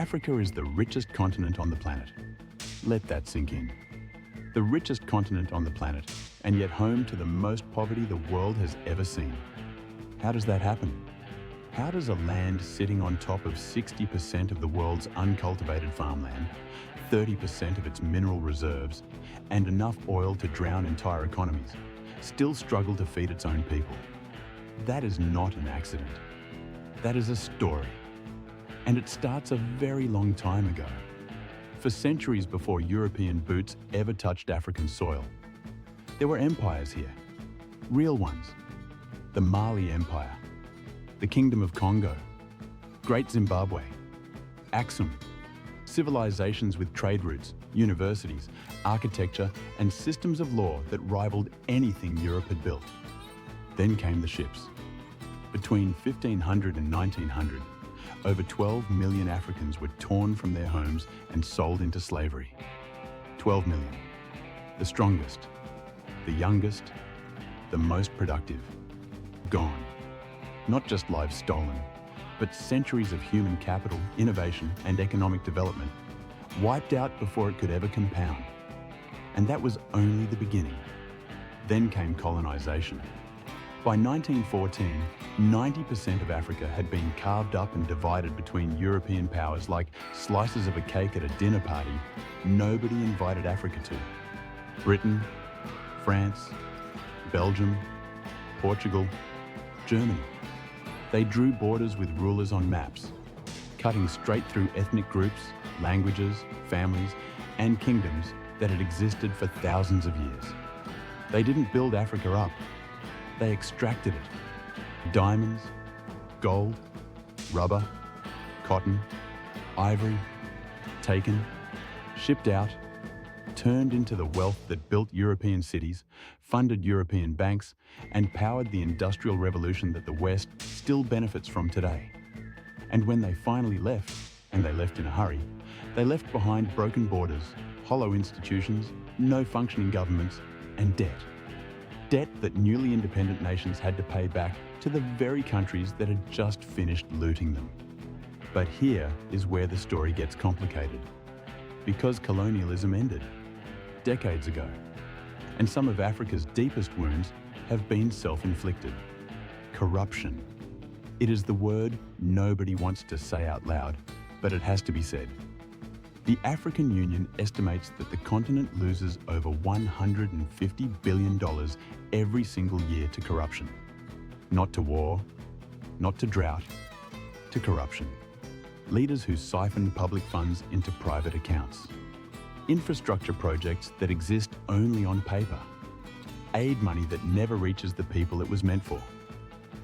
Africa is the richest continent on the planet. Let that sink in. The richest continent on the planet, and yet home to the most poverty the world has ever seen. How does that happen? How does a land sitting on top of 60% of the world's uncultivated farmland, 30% of its mineral reserves, and enough oil to drown entire economies, still struggle to feed its own people? That is not an accident. That is a story. And it starts a very long time ago. For centuries before European boots ever touched African soil, there were empires here, real ones. The Mali Empire, the Kingdom of Congo, Great Zimbabwe, Axum, civilizations with trade routes, universities, architecture, and systems of law that rivaled anything Europe had built. Then came the ships. Between 1500 and 1900, over 12 million Africans were torn from their homes and sold into slavery. 12 million. The strongest, the youngest, the most productive. Gone. Not just lives stolen, but centuries of human capital, innovation, and economic development wiped out before it could ever compound. And that was only the beginning. Then came colonization. By 1914, 90% of Africa had been carved up and divided between European powers like slices of a cake at a dinner party nobody invited Africa to. Britain, France, Belgium, Portugal, Germany. They drew borders with rulers on maps, cutting straight through ethnic groups, languages, families, and kingdoms that had existed for thousands of years. They didn't build Africa up. They extracted it. Diamonds, gold, rubber, cotton, ivory, taken, shipped out, turned into the wealth that built European cities, funded European banks, and powered the Industrial Revolution that the West still benefits from today. And when they finally left, and they left in a hurry, they left behind broken borders, hollow institutions, no functioning governments, and debt. Debt that newly independent nations had to pay back to the very countries that had just finished looting them. But here is where the story gets complicated. Because colonialism ended decades ago, and some of Africa's deepest wounds have been self-inflicted. Corruption. It is the word nobody wants to say out loud, but it has to be said. The African Union estimates that the continent loses over $150 billion every single year to corruption. Not to war, not to drought, to corruption. Leaders who siphon public funds into private accounts. Infrastructure projects that exist only on paper. Aid money that never reaches the people it was meant for.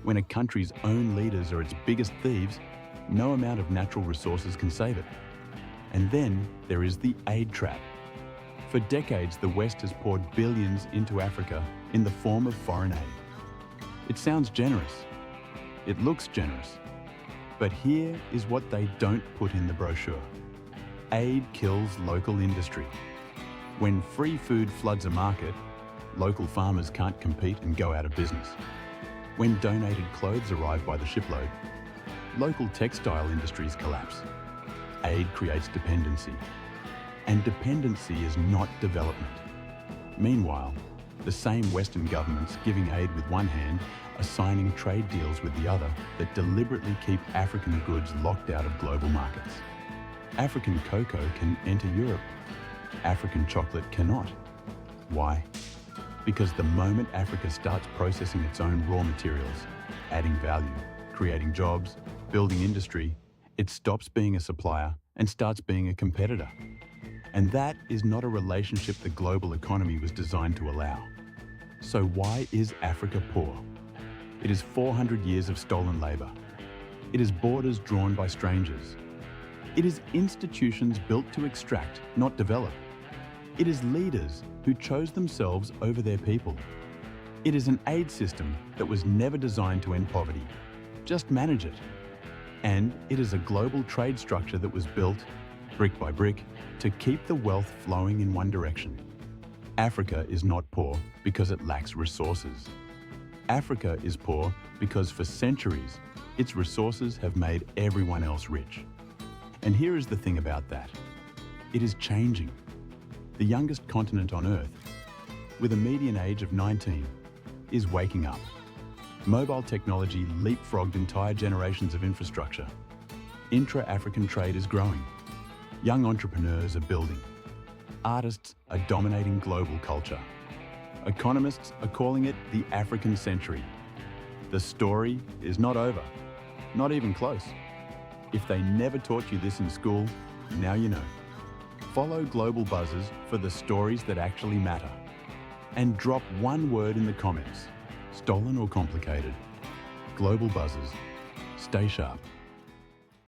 When a country's own leaders are its biggest thieves, no amount of natural resources can save it. And then there is the aid trap. For decades, the West has poured billions into Africa in the form of foreign aid. It sounds generous. It looks generous. But here is what they don't put in the brochure. Aid kills local industry. When free food floods a market, local farmers can't compete and go out of business. When donated clothes arrive by the shipload, local textile industries collapse. Aid creates dependency. And dependency is not development. Meanwhile, the same Western governments giving aid with one hand are signing trade deals with the other that deliberately keep African goods locked out of global markets. African cocoa can enter Europe. African chocolate cannot. Why? Because the moment Africa starts processing its own raw materials, adding value, creating jobs, building industry, it stops being a supplier and starts being a competitor. And that is not a relationship the global economy was designed to allow. So why is Africa poor? It is 400 years of stolen labor. It is borders drawn by strangers. It is institutions built to extract, not develop. It is leaders who chose themselves over their people. It is an aid system that was never designed to end poverty. Just manage it. And it is a global trade structure that was built, brick by brick, to keep the wealth flowing in one direction. Africa is not poor because it lacks resources. Africa is poor because for centuries, its resources have made everyone else rich. And here is the thing about that. It is changing. The youngest continent on Earth, with a median age of 19, is waking up. Mobile technology leapfrogged entire generations of infrastructure. Intra-African trade is growing. Young entrepreneurs are building. Artists are dominating global culture. Economists are calling it the African century. The story is not over, not even close. If they never taught you this in school, now you know. Follow GlobalBuzzers for the stories that actually matter. And drop one word in the comments, stolen or complicated. GlobalBuzzers. Stay sharp.